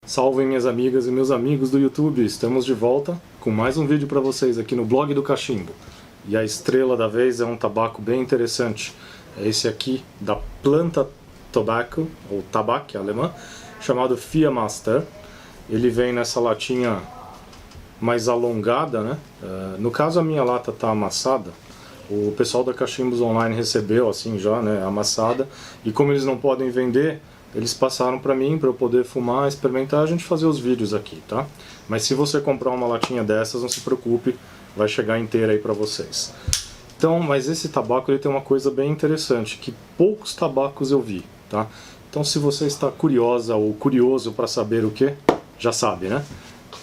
Salve minhas amigas e meus amigos do YouTube, estamos de volta com mais um vídeo para vocês aqui no blog do Cachimbo. E a estrela da vez é um tabaco bem interessante, é esse aqui da Planta Tobacco, ou tabaco alemã, chamado Fiermaster. Ele vem nessa latinha mais alongada, né? No caso a minha lata está amassada, o pessoal da Cachimbos Online recebeu assim já, né, amassada, e como eles não podem vender, eles passaram para mim, para eu poder fumar, experimentar, a gente fazer os vídeos aqui, tá? Mas se você comprar uma latinha dessas, não se preocupe, vai chegar inteira aí para vocês. Então, mas esse tabaco ele tem uma coisa bem interessante, que poucos tabacos eu vi, tá? Então se você está curiosa ou curioso para saber o que, já sabe, né?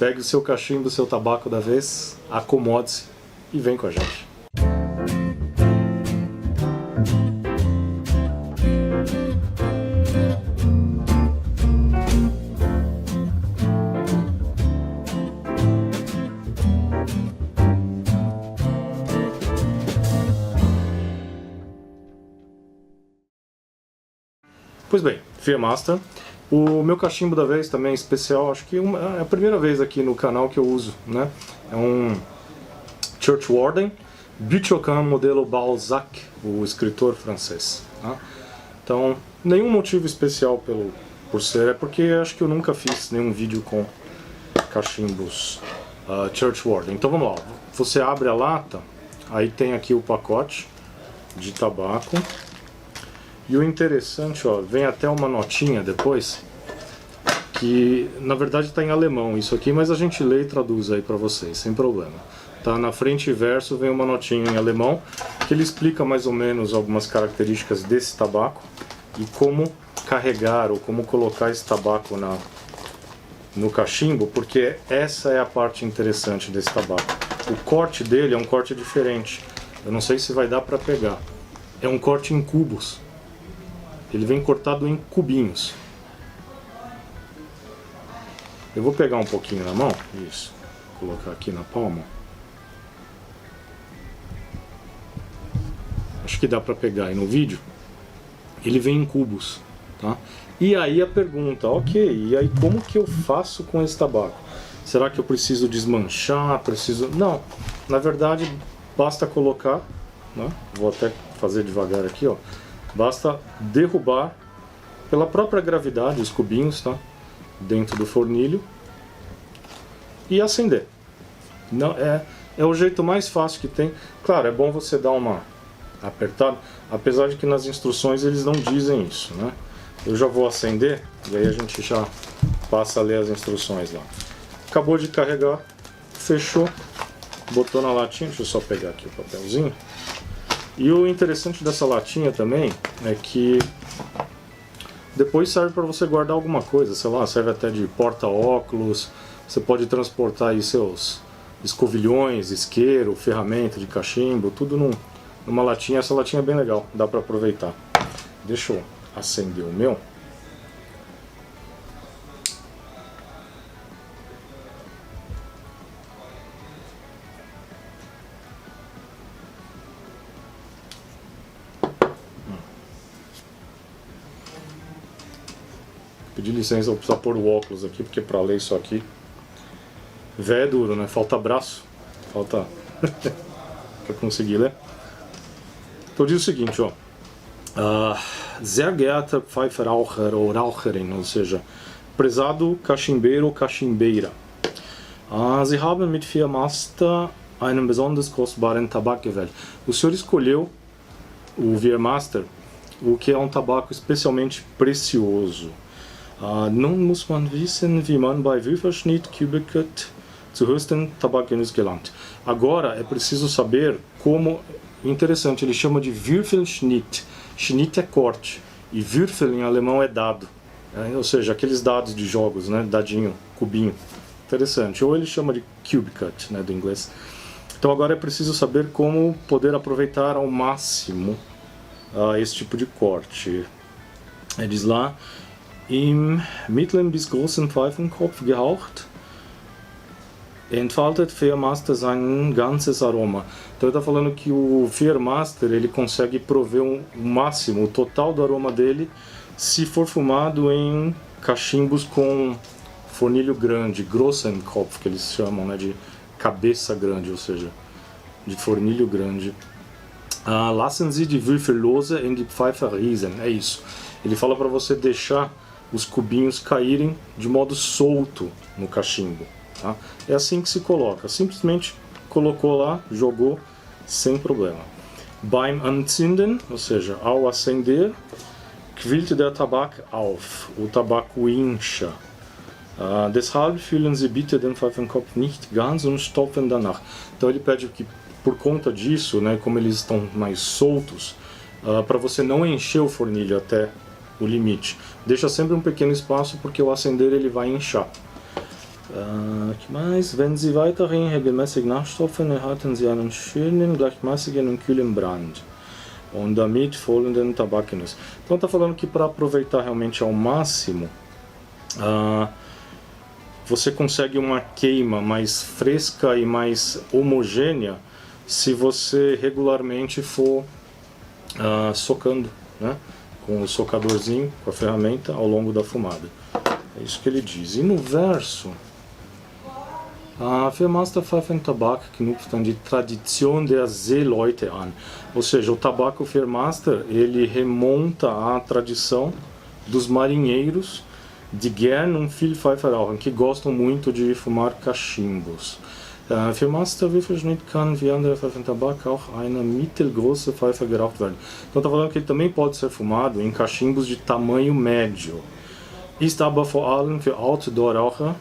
Pegue o seu cachimbo, o seu tabaco da vez, acomode-se e vem com a gente. Pois bem, Fiermaster. O meu cachimbo da vez também é especial, acho que é a primeira vez aqui no canal que eu uso, né? É um Church Warden Buchocan modelo Balzac, o escritor francês, tá? Então, nenhum motivo especial por ser, é porque acho que eu nunca fiz nenhum vídeo com cachimbos Church Warden. Então vamos lá, você abre a lata, aí tem aqui o pacote de tabaco. E o interessante, ó, vem até uma notinha depois, que na verdade está em alemão isso aqui, mas a gente lê e traduz aí para vocês, sem problema. Tá na frente e verso vem uma notinha em alemão, que ele explica mais ou menos algumas características desse tabaco e como carregar ou como colocar esse tabaco no cachimbo, porque essa é a parte interessante desse tabaco. O corte dele é um corte diferente, eu não sei se vai dar para pegar, é um corte em cubos. Ele vem cortado em cubinhos. Eu vou pegar um pouquinho na mão, isso, colocar aqui na palma. Acho que dá para pegar aí no vídeo. Ele vem em cubos, tá? E aí a pergunta, ok, e aí como que eu faço com esse tabaco? Será que eu preciso desmanchar? Não, na verdade basta colocar, né? Vou até fazer devagar aqui, ó. Basta derrubar pela própria gravidade os cubinhos, tá? Dentro do fornilho e acender. Não, é o jeito mais fácil que tem. Claro, é bom você dar uma apertada, apesar de que nas instruções eles não dizem isso, né? Eu já vou acender e aí a gente já passa a ler as instruções lá. Acabou de carregar, fechou, botou na latinha. Deixa eu só pegar aqui o papelzinho. E o interessante dessa latinha também é que depois serve para você guardar alguma coisa, sei lá, serve até de porta-óculos, você pode transportar aí seus escovilhões, isqueiro, ferramenta de cachimbo, tudo numa latinha. Essa latinha é bem legal, dá para aproveitar. Deixa eu acender o meu. Pedir licença, vou precisar pôr o óculos aqui, porque para ler isso aqui véio é duro, né? Falta braço, falta para conseguir ler. Então diz o seguinte, ó. Sehr geehrter Pfeiferraucher ou Raucherin, ou seja, prezado cachimbeiro ou cachimbeira. Sie haben mit Fiermaster einen besonders kostbaren Tabak gewählt. O senhor escolheu o Fiermaster, o que é um tabaco especialmente precioso. Nun muss man wissen, wie man bei Würfelschnitt Kübelkett zu höchsten Tabakgenuss gelangt. Agora é preciso saber como. Interessante, ele chama de Würfelschnitt. Schnitt é corte e Würfel em alemão é dado, ou seja, aqueles dados de jogos, né? Dadinho, cubinho. Interessante. Ou ele chama de cube cut, né? Do inglês. Então agora é preciso saber como poder aproveitar ao máximo esse tipo de corte. Ele diz lá: Im mittleren bis großen Pfeifenkopf gehaucht, entfaltet Fiermaster sein ganzes aroma. Então ele está falando que o Fiermaster ele consegue prover o máximo, o total do aroma dele, se for fumado em cachimbos com fornilho grande, Grossenkopf, que eles chamam, né, de cabeça grande, ou seja, de fornilho grande. Lassen Sie die Würfel lose in die Pfeife rieseln. É isso. Ele fala para você deixar os cubinhos caírem de modo solto no cachimbo. Tá? É assim que se coloca. Simplesmente colocou lá, jogou, sem problema. Beim Anzünden, ou seja, ao acender, quillt der Tabak auf. O tabaco incha. Deshalb füllen Sie bitte den Pfeifenkopf nicht ganz und stopfen danach. Então ele pede que, por conta disso, né, como eles estão mais soltos, para você não encher o fornilho até o limite. Deixa sempre um pequeno espaço porque ao acender ele vai inchar. Que mais? Wenn Sie weiterhin regelmäßig nachstopfen, erhalten Sie einen schönen, gleichmäßigen und kühlen Brand. Und damit folgenden Tabakinus. Então está falando que para aproveitar realmente ao máximo, você consegue uma queima mais fresca e mais homogênea se você regularmente for socando, né, com o socadorzinho, com a ferramenta, ao longo da fumada. É isso que ele diz. E no verso, für Masterpfeifentabak knüpft an die Tradition der Seeleute an. Ou seja, o tabaco Fairmaster, ele remonta à tradição dos marinheiros de gern und viel Pfeife rauchen, que gostam muito de fumar cachimbos. Für Masterwürfelschnitt kann wie andere Pfeifentabak auch eine mittelgroße Pfeife geraucht werden. Então está falando que ele também pode ser fumado em cachimbos de tamanho médio. Ist aber vor allem für Outdoor-Raucher,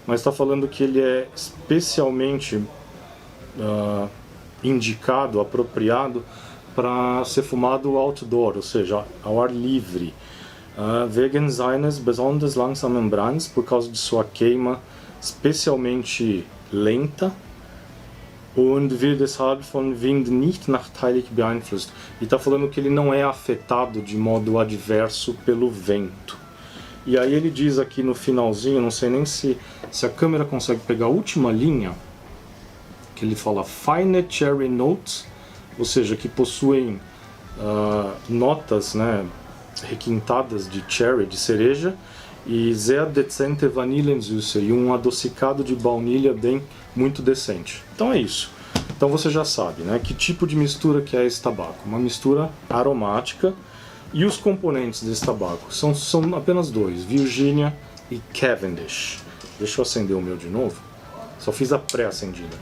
mas está falando que ele é especialmente indicado, apropriado para ser fumado outdoor, ou seja, ao ar livre. Wegen seines besonders langsamen Brands, por causa de sua queima especialmente lenta, und wird deshalb von Wind nicht nachteilig beeinflusst. E está falando que ele não é afetado de modo adverso pelo vento. E aí ele diz aqui no finalzinho, não sei nem se a câmera consegue pegar a última linha, que ele fala Fine Cherry Notes, ou seja, que possuem notas, né, requintadas de cherry, de cereja, e sehr dezente Vanillensüße, e um adocicado de baunilha bem muito decente. Então é isso. Então você já sabe, né, que tipo de mistura que é esse tabaco. Uma mistura aromática. E os componentes desse tabaco são apenas dois, Virginia e Cavendish. Deixa eu acender o meu de novo. Só fiz a pré-acendida.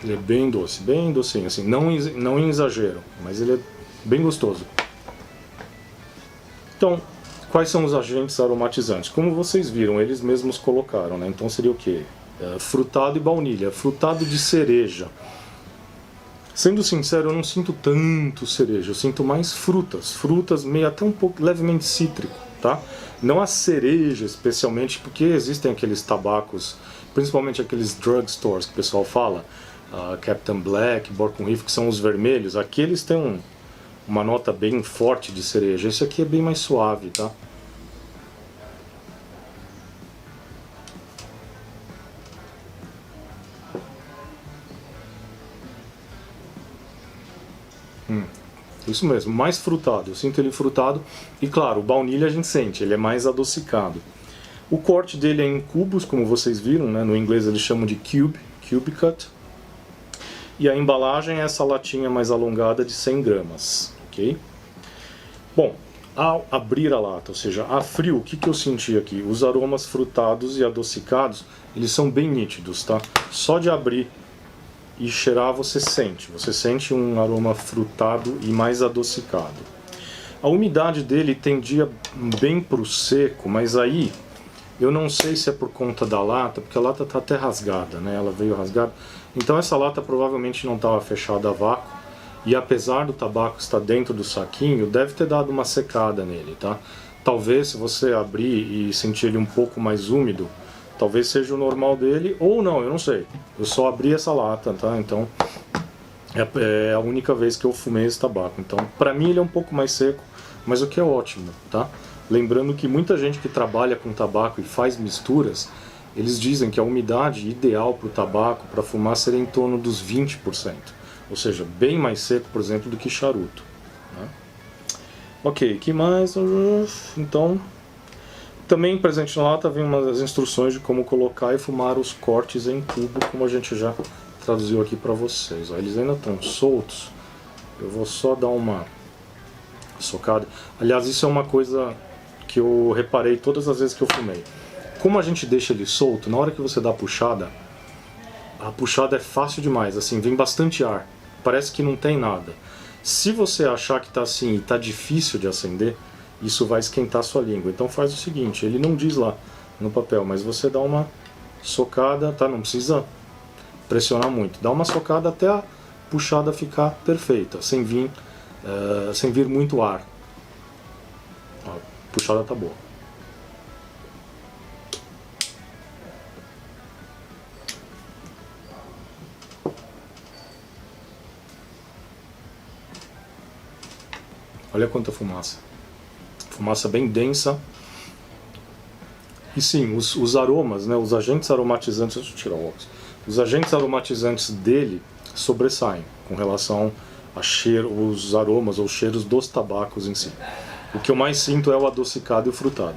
Ele é bem docinho, assim, não em exagero, mas ele é bem gostoso. Então, quais são os agentes aromatizantes? Como vocês viram, eles mesmos colocaram, né? Então seria o quê? Frutado e baunilha, frutado de cereja. Sendo sincero, eu não sinto tanto cereja, eu sinto mais frutas meio até um pouco levemente cítrico, tá? Não a cereja especialmente, porque existem aqueles tabacos, principalmente aqueles drugstores que o pessoal fala, Captain Black, Borkum Reef, que são os vermelhos. Aqui eles têm uma nota bem forte de cereja. Esse aqui é bem mais suave, tá? Isso mesmo, mais frutado. Eu sinto ele frutado. E claro, o baunilha a gente sente, ele é mais adocicado. O corte dele é em cubos, como vocês viram, né? No inglês eles chamam de cube cut. E a embalagem é essa latinha mais alongada de 100 gramas, ok? Bom, ao abrir a lata, ou seja, a frio, o que eu senti aqui? Os aromas frutados e adocicados, eles são bem nítidos, tá? Só de abrir e cheirar você sente um aroma frutado e mais adocicado. A umidade dele tendia bem para o seco, mas aí eu não sei se é por conta da lata, porque a lata está até rasgada, né? Ela veio rasgada. Então essa lata provavelmente não estava fechada a vácuo, e apesar do tabaco estar dentro do saquinho, deve ter dado uma secada nele, tá? Talvez se você abrir e sentir ele um pouco mais úmido, talvez seja o normal dele, ou não, eu não sei. Eu só abri essa lata, tá? Então é a única vez que eu fumei esse tabaco. Então pra mim ele é um pouco mais seco, mas o que é ótimo, tá? Lembrando que muita gente que trabalha com tabaco e faz misturas, eles dizem que a umidade ideal para o tabaco, para fumar, seria em torno dos 20%. Ou seja, bem mais seco, por exemplo, do que charuto. Né? Ok, que mais? Então, também presente na lata vem umas instruções de como colocar e fumar os cortes em cubo, como a gente já traduziu aqui para vocês. Ó, eles ainda estão soltos. Eu vou só dar uma socada. Aliás, isso é uma coisa que eu reparei todas as vezes que eu fumei. Como a gente deixa ele solto, na hora que você dá a puxada é fácil demais, assim, vem bastante ar. Parece que não tem nada. Se você achar que tá assim e tá difícil de acender, isso vai esquentar a sua língua. Então faz o seguinte, ele não diz lá no papel, mas você dá uma socada, tá? Não precisa pressionar muito. Dá uma socada até a puxada ficar perfeita, sem vir muito ar. Ó, a puxada tá boa. Olha quanta fumaça. Fumaça bem densa. E sim, os aromas, né, os agentes aromatizantes, deixa eu tirar o óculos. Os agentes aromatizantes dele sobressaem com relação a os aromas ou cheiros dos tabacos em si. O que eu mais sinto é o adocicado e o frutado.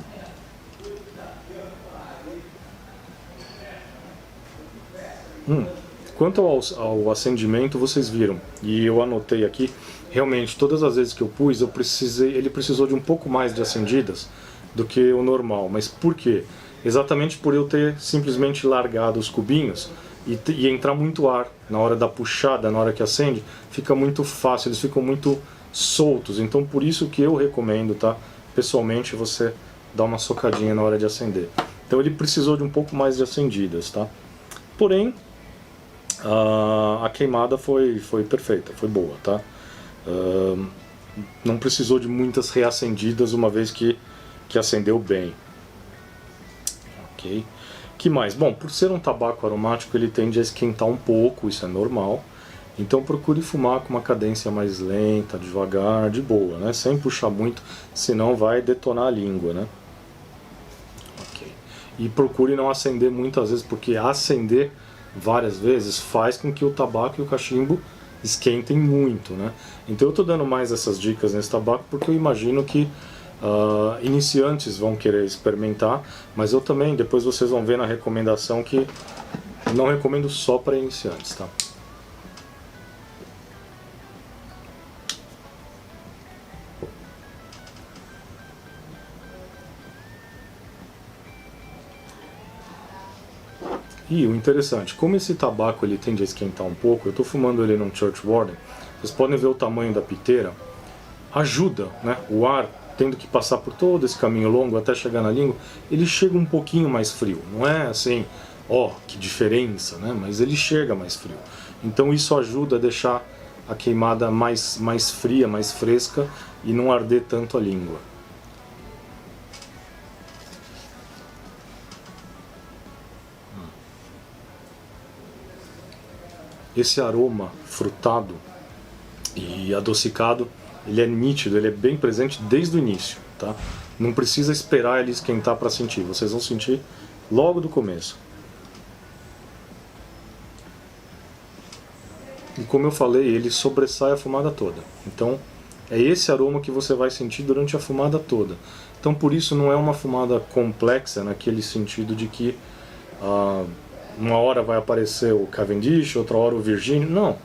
Quanto ao acendimento, vocês viram, e eu anotei aqui, realmente todas as vezes que eu pus, ele precisou de um pouco mais de acendidas do que o normal. Mas por quê? Exatamente por eu ter simplesmente largado os cubinhos e entrar muito ar na hora da puxada, na hora que acende, fica muito fácil, eles ficam muito soltos. Então por isso que eu recomendo, tá? Pessoalmente, você dar uma socadinha na hora de acender. Então ele precisou de um pouco mais de acendidas, tá? Porém, a queimada foi perfeita, foi boa, tá? Não precisou de muitas reacendidas, uma vez que acendeu bem. Ok. Que mais? Bom, por ser um tabaco aromático, ele tende a esquentar um pouco, isso é normal. Então procure fumar com uma cadência mais lenta, devagar, de boa, né? Sem puxar muito, senão vai detonar a língua, né? Ok. E procure não acender muitas vezes, porque acender várias vezes faz com que o tabaco e o cachimbo esquentem muito, né? Então eu estou dando mais essas dicas nesse tabaco porque eu imagino que iniciantes vão querer experimentar, mas eu também, depois vocês vão ver na recomendação que não recomendo só para iniciantes, tá? E o interessante, como esse tabaco ele tende a esquentar um pouco, eu estou fumando ele num Church Warden, vocês podem ver o tamanho da piteira, ajuda, né? O ar tendo que passar por todo esse caminho longo até chegar na língua, ele chega um pouquinho mais frio, não é assim, ó, que diferença, né? Mas ele chega mais frio. Então isso ajuda a deixar a queimada mais fria, mais fresca e não arder tanto a língua. Esse aroma frutado e adocicado, ele é nítido, ele é bem presente desde o início, tá? Não precisa esperar ele esquentar para sentir, vocês vão sentir logo do começo. E como eu falei, ele sobressai a fumada toda. Então, é esse aroma que você vai sentir durante a fumada toda. Então, por isso não é uma fumada complexa, naquele sentido de que uma hora vai aparecer o Cavendish, outra hora o Virginia. Não.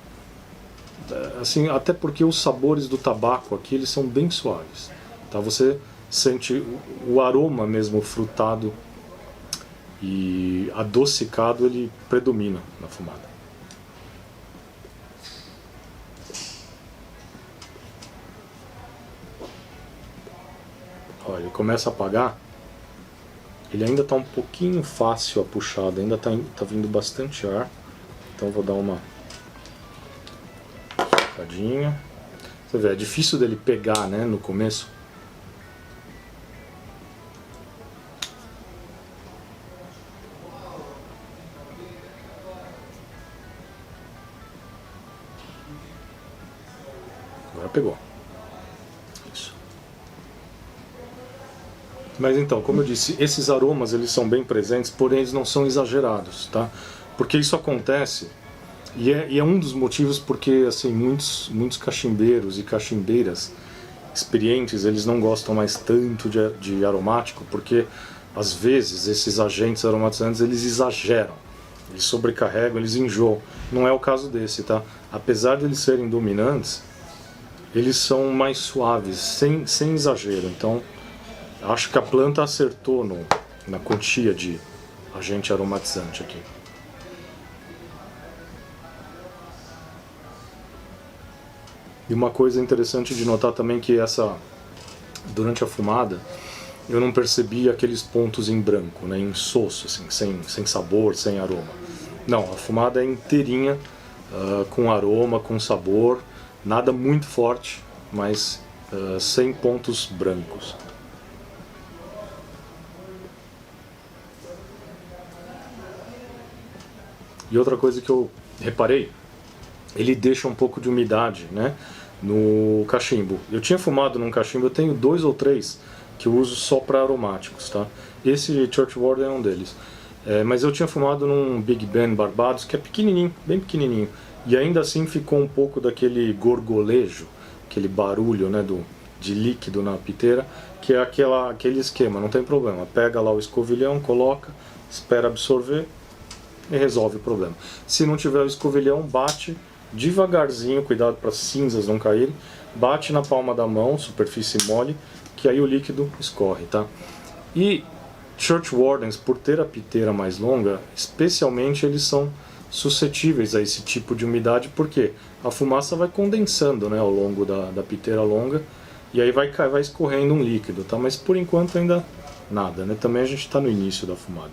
Assim, até porque os sabores do tabaco aqui, eles são bem suaves. Tá? Você sente o aroma mesmo frutado e adocicado, ele predomina na fumada. Olha, ele começa a apagar. Ele ainda está um pouquinho fácil a puxada, ainda tá vindo bastante ar. Então vou dar uma socadinha. Você vê, é difícil dele pegar, né, no começo. Agora pegou. Isso. Mas então, como eu disse, esses aromas eles são bem presentes, porém eles não são exagerados, tá? Porque isso acontece, e é um dos motivos porque assim, muitos cachimbeiros e cachimbeiras experientes, eles não gostam mais tanto de aromático, porque às vezes esses agentes aromatizantes eles exageram, eles sobrecarregam, eles enjoam. Não é o caso desse, tá? Apesar de eles serem dominantes, eles são mais suaves, sem exagero. Então, acho que a planta acertou na quantia de agente aromatizante aqui. E uma coisa interessante de notar também que durante a fumada, eu não percebi aqueles pontos em branco, né, em soço, assim, sem sabor, sem aroma. Não, a fumada é inteirinha, com aroma, com sabor, nada muito forte, mas sem pontos brancos. E outra coisa que eu reparei, ele deixa um pouco de umidade, né, no cachimbo. Eu tinha fumado num cachimbo, eu tenho 2 ou 3 que eu uso só para aromáticos, tá? Esse Church Warden é um deles. Mas eu tinha fumado num Big Ben Barbados, que é pequenininho, bem pequenininho. E ainda assim ficou um pouco daquele gorgolejo, aquele barulho, né, de líquido na piteira, que é aquele esquema, não tem problema. Pega lá o escovilhão, coloca, espera absorver e resolve o problema. Se não tiver o escovilhão, bate devagarzinho, cuidado para as cinzas não caírem, bate na palma da mão, superfície mole, que aí o líquido escorre, tá? E Church Wardens, por ter a piteira mais longa, especialmente eles são suscetíveis a esse tipo de umidade, porque a fumaça vai condensando, né, ao longo da piteira longa, e aí vai escorrendo um líquido, tá? Mas por enquanto ainda nada, né? Também a gente está no início da fumada.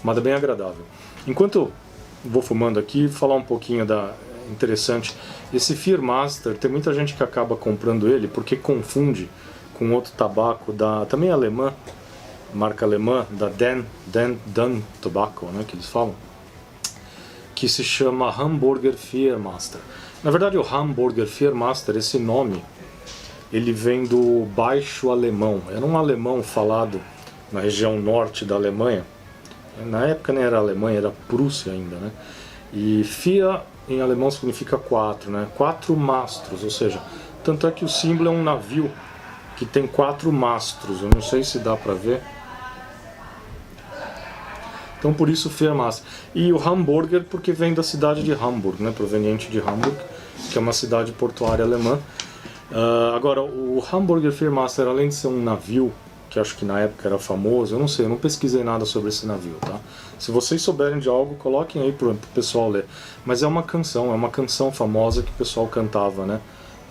Fumada bem agradável. Enquanto eu vou fumando aqui, falar um pouquinho interessante. Esse Fear Master, tem muita gente que acaba comprando ele porque confunde com outro tabaco também alemã, marca alemã, da Dan Tobacco, né, que eles falam, que se chama Hamburger Fear Master. Na verdade, o Hamburger Fear Master, esse nome, ele vem do baixo alemão. Era um alemão falado na região norte da Alemanha. Na época nem era Alemanha, era Prússia ainda, né? E Fear em alemão significa 4, né? 4 mastros, ou seja, tanto é que o símbolo é um navio que tem 4 mastros. Eu não sei se dá pra ver. Então por isso Fear Master. E o Hamburger porque vem da cidade de Hamburg, né? Proveniente de Hamburg, que é uma cidade portuária alemã. Agora, o Hamburger Fear Master, além de ser um navio, que acho que na época era famoso, eu não sei, eu não pesquisei nada sobre esse navio, tá? Se vocês souberem de algo, coloquem aí pro pessoal ler. Mas é uma canção famosa que o pessoal cantava, né,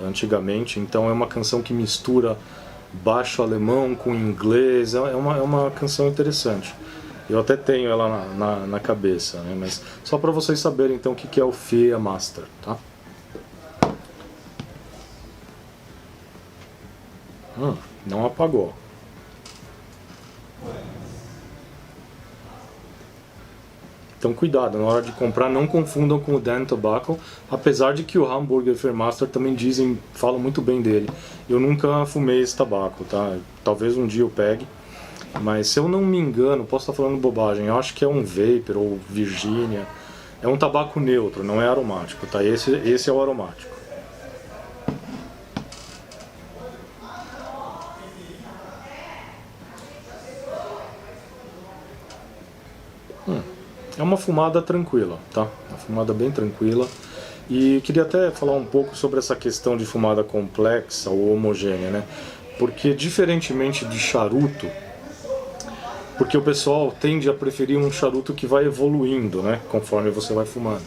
antigamente, então é uma canção que mistura baixo alemão com inglês, é uma canção interessante. Eu até tenho ela na cabeça, né, mas só para vocês saberem então o que é o Fear Master, tá? Não apagou. Então cuidado, na hora de comprar não confundam com o Dan Tobacco, apesar de que o Hamburger Fear Master também falam muito bem dele. Eu nunca fumei esse tabaco, tá? Talvez um dia eu pegue, mas se eu não me engano, posso estar falando bobagem, eu acho que é um Vapor ou Virginia. É um tabaco neutro, não é aromático, tá? Esse é o aromático. É uma fumada tranquila, tá? Uma fumada bem tranquila. E queria até falar um pouco sobre essa questão de fumada complexa ou homogênea, né? Porque diferentemente de charuto, porque o pessoal tende a preferir um charuto que vai evoluindo, né? Conforme você vai fumando.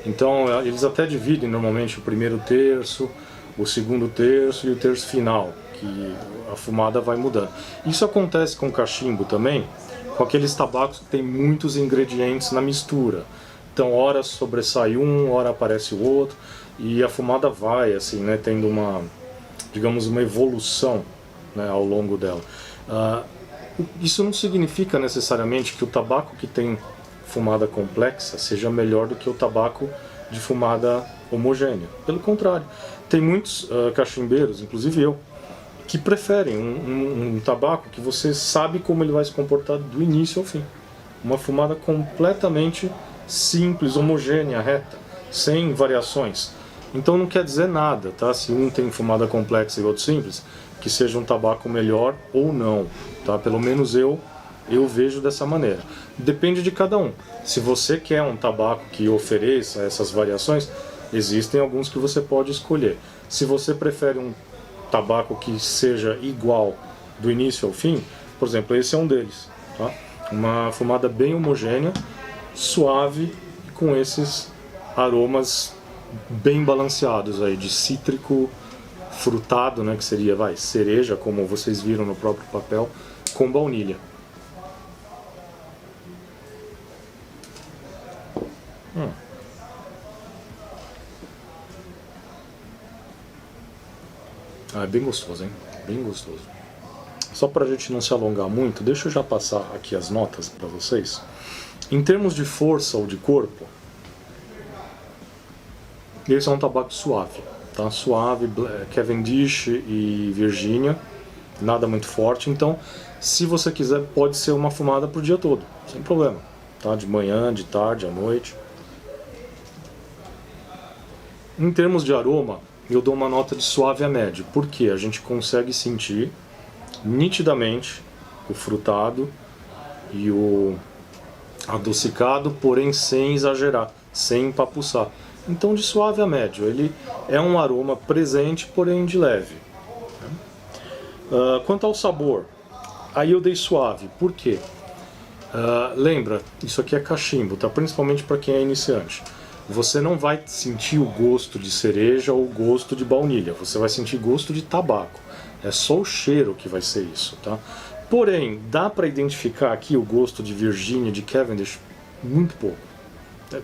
Então eles até dividem normalmente o primeiro terço, o segundo terço e o terço final, que a fumada vai mudando. Isso acontece com cachimbo também, com aqueles tabacos que tem muitos ingredientes na mistura. Então, ora sobressai um, ora aparece o outro, e a fumada vai, assim, né, tendo digamos, uma evolução, né, ao longo dela. Isso não significa necessariamente que o tabaco que tem fumada complexa seja melhor do que o tabaco de fumada homogênea. Pelo contrário, tem muitos cachimbeiros, inclusive eu, que preferem um tabaco que você sabe como ele vai se comportar do início ao fim. Uma fumada completamente simples, homogênea, reta, sem variações. Então não quer dizer nada, tá? Se um tem fumada complexa e outro simples, que seja um tabaco melhor ou não, tá? Pelo menos eu vejo dessa maneira. Depende de cada um. Se você quer um tabaco que ofereça essas variações, existem alguns que você pode escolher. Se você prefere um tabaco que seja igual do início ao fim, por exemplo, esse é um deles, tá? Uma fumada bem homogênea, suave, com esses aromas bem balanceados aí, de cítrico, frutado, né, que seria, cereja, como vocês viram no próprio papel, com baunilha. É bem gostoso, hein? Bem gostoso. Só para a gente não se alongar muito, deixa eu já passar aqui as notas para vocês. Em termos de força ou de corpo, esse é um tabaco suave, tá? Suave, Cavendish e Virginia, nada muito forte. Então, se você quiser, pode ser uma fumada pro dia todo, sem problema, tá? De manhã, de tarde, à noite. Em termos de aroma, eu dou uma nota de suave a médio, porque a gente consegue sentir nitidamente o frutado e o adocicado, porém sem exagerar, sem empapuçar. Então, de suave a médio, ele é um aroma presente, porém de leve. Quanto ao sabor, aí eu dei suave. Por quê? Lembra, isso aqui é cachimbo, tá? Principalmente para quem é iniciante. Você não vai sentir o gosto de cereja ou o gosto de baunilha, você vai sentir gosto de tabaco. É só o cheiro que vai ser isso, tá? Porém, dá para identificar aqui o gosto de Virginia, de Cavendish, muito pouco.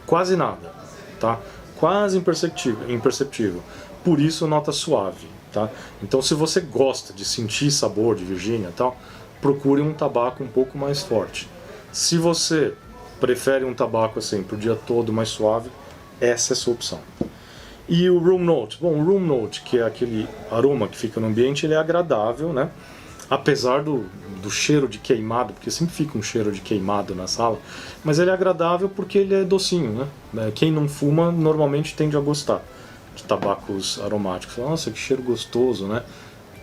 Quase nada, tá? Quase imperceptível. Por isso, nota suave, tá? Então, se você gosta de sentir sabor de Virginia e tal, procure um tabaco um pouco mais forte. Se você prefere um tabaco assim pro dia todo mais suave, essa é a sua opção. E o Room Note? Bom, o Room Note, que é aquele aroma que fica no ambiente, ele é agradável, né? Apesar do cheiro de queimado, porque sempre fica um cheiro de queimado na sala, mas ele é agradável porque ele é docinho, né? Quem não fuma normalmente tende a gostar de tabacos aromáticos. Nossa, que cheiro gostoso, né?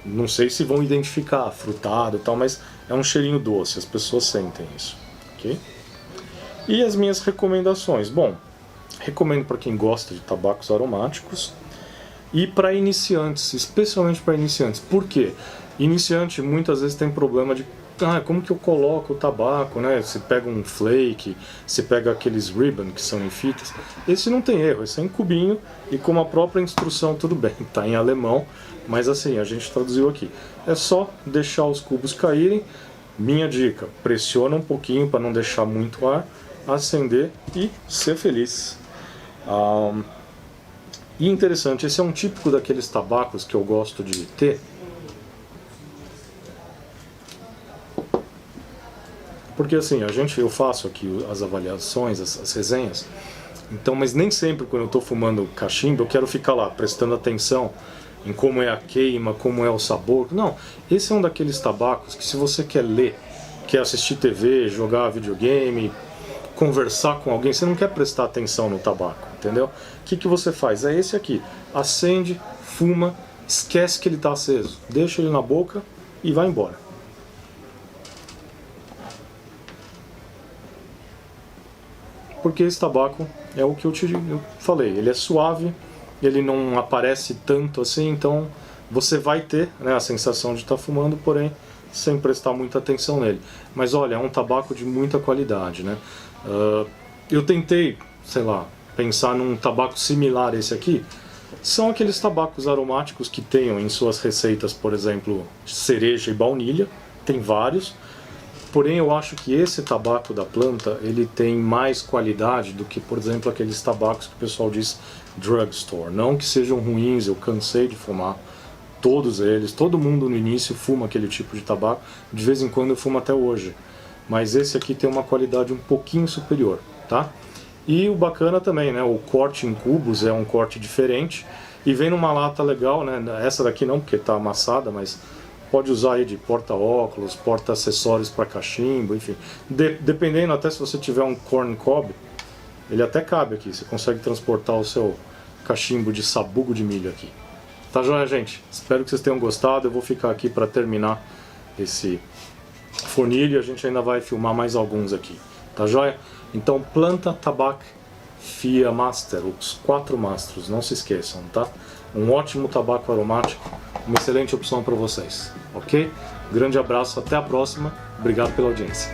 Não sei se vão identificar frutado e tal, mas é um cheirinho doce, as pessoas sentem isso, ok? E as minhas recomendações? Bom, recomendo para quem gosta de tabacos aromáticos e para iniciantes, especialmente para iniciantes. Por quê? Iniciante muitas vezes tem problema de como que eu coloco o tabaco, né? Você pega um flake, você pega aqueles ribbon que são em fitas. Esse não tem erro, esse é em cubinho e com a própria instrução tudo bem, tá em alemão, mas assim, a gente traduziu aqui. É só deixar os cubos caírem. Minha dica, pressiona um pouquinho para não deixar muito ar, acender e ser feliz. E interessante, esse é um típico daqueles tabacos que eu gosto de ter. Porque assim, eu faço aqui as avaliações, as resenhas, então, mas nem sempre quando eu estou fumando cachimbo eu quero ficar lá prestando atenção em como é a queima, como é o sabor. Não, esse é um daqueles tabacos que se você quer ler, quer assistir TV, jogar videogame, conversar com alguém, você não quer prestar atenção no tabaco, entendeu? O que você faz? É esse aqui, acende, fuma, esquece que ele está aceso, deixa ele na boca e vai embora. Porque esse tabaco é o que eu falei, ele é suave, ele não aparece tanto assim, então você vai ter, né, a sensação de estar fumando, porém sem prestar muita atenção nele. Mas olha, é um tabaco de muita qualidade, né? Eu tentei, sei lá, pensar num tabaco similar a esse aqui. São aqueles tabacos aromáticos que tenham em suas receitas, por exemplo, cereja e baunilha, tem vários. Porém, eu acho que esse tabaco da planta, ele tem mais qualidade do que, por exemplo, aqueles tabacos que o pessoal diz drugstore. Não que sejam ruins, eu cansei de fumar todos eles. Todo mundo no início fuma aquele tipo de tabaco. De vez em quando eu fumo até hoje. Mas esse aqui tem uma qualidade um pouquinho superior. tá? E o bacana também, né, o corte em cubos é um corte diferente e vem numa lata legal, né? Essa daqui não, porque tá amassada, mas pode usar aí de porta-óculos, porta-acessórios para cachimbo, enfim. Dependendo, até se você tiver um corn cob, ele até cabe aqui, você consegue transportar o seu cachimbo de sabugo de milho aqui. Tá joia, gente? Espero que vocês tenham gostado. Eu vou ficar aqui para terminar esse fornilho e a gente ainda vai filmar mais alguns aqui. Tá joia? Então, Planta Tabac Fia Master, os 4 mastros, não se esqueçam, tá? Um ótimo tabaco aromático, uma excelente opção para vocês, ok? Grande abraço, até a próxima, obrigado pela audiência.